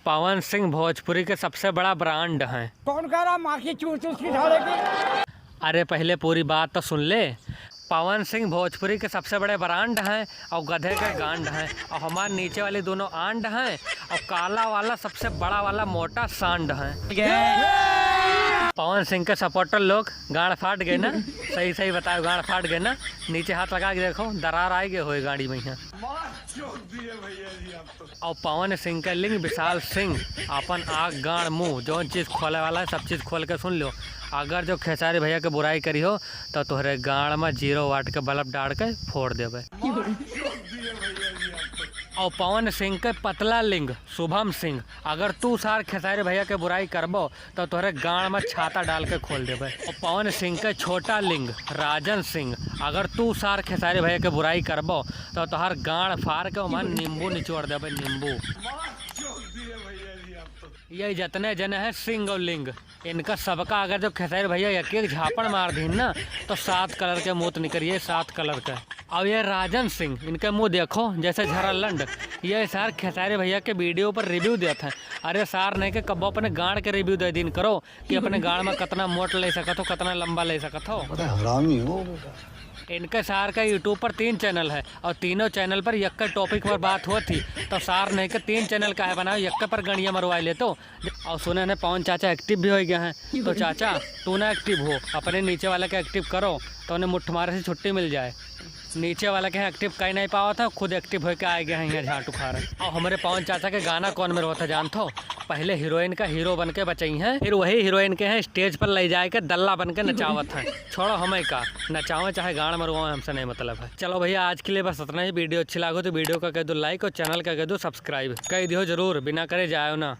पवन सिंह भोजपुरी के सबसे बड़ा ब्रांड हैं। कौन कह रहा माँ की चूस उसकी ढाले की? अरे पहले पूरी बात तो सुन ले। पवन सिंह भोजपुरी के सबसे बड़े ब्रांड हैं और गधे के गांड हैं और हमारे नीचे वाली दोनों आंड हैं और काला वाला सबसे बड़ा वाला मोटा सांड है। पवन सिंह के सपोर्टर लोग गांड फाट गए ना? सही सही बताओ, गांड फाट गए ना? नीचे हाथ लगा के देखो, दरार आई गए हो गाड़ी में यहाँ। और पवन सिंह का लिंग विशाल सिंह अपन आग गांड मुंह जो चीज़ खोले वाला है सब चीज़ खोल के सुन लो। अगर जो खेसारी भैया के बुराई करी हो तो तोहरे गाड़ में 0 वाट के बल्ब डाल के फोड़ देवे। और पवन सिंह के पतला लिंग शुभम सिंह, अगर तू सार खेसारी भैया के बुराई करबो तो तोहरे गाड़ में छाता डाल के खोल देवे। और पवन सिंह के छोटा लिंग राजन सिंह, अगर तू सार खेसारी भैया के बुराई करबो तो तोहर गाड़ फाड़ के वहाँ नींबू निचोड़ देवे, नींबू। ये जितने जने हैं सिंह और लिंग, इनका सबका अगर जब खेसारी भैया एक एक झापड़ मार दी ना तो 7 कलर के मुँह निकलिए, 7 कलर के। अब ये राजन सिंह, इनके मुंह देखो जैसे झरलंड। ये सार खेसारी भैया के वीडियो पर रिव्यू देते हैं। अरे सार नहीं के कब्बो अपने गाड़ के रिव्यू दे दिन करो कि अपने गाड़ में कितना मोट ले सकत हो, कितना लंबा ले सकत हो। हरामी हो। इनके सार का यूट्यूब पर 3 चैनल है और तीनों चैनल पर यक्का टॉपिक पर बात होती तो सार नहीं के 3 चैनल का है बनाओ, यक्का पर गणिया मरवा ले। तो और सुने ने पवन चाचा एक्टिव भी हो गया है, तो चाचा तू ना एक्टिव हो, अपने नीचे वाले का एक्टिव करो तो उन्हें मुट्ठ मारे से छुट्टी मिल जाए। नीचे वाला के एक्टिव कहीं नहीं पावा था, खुद एक्टिव होकर आ गया है यहाँ झाट उखा रहे। और हमारे पवन चाचा के गाना कौन में रोता जानते? पहले हीरोइन का हीरो बन के बचाई हैं, फिर वही हीरोइन के हैं स्टेज पर ले जाए के दल्ला बन के नचावत हैं। छोड़ो हमें का नचावे चाहे गाड़ मरवाए, हमसे नहीं मतलब है। चलो भैया आज के लिए बस इतना ही। वीडियो अच्छी लागो तो वीडियो का कह दो लाइक और चैनल का कह दो सब्सक्राइब, कह दियो जरूर, बिना करे जाओ ना।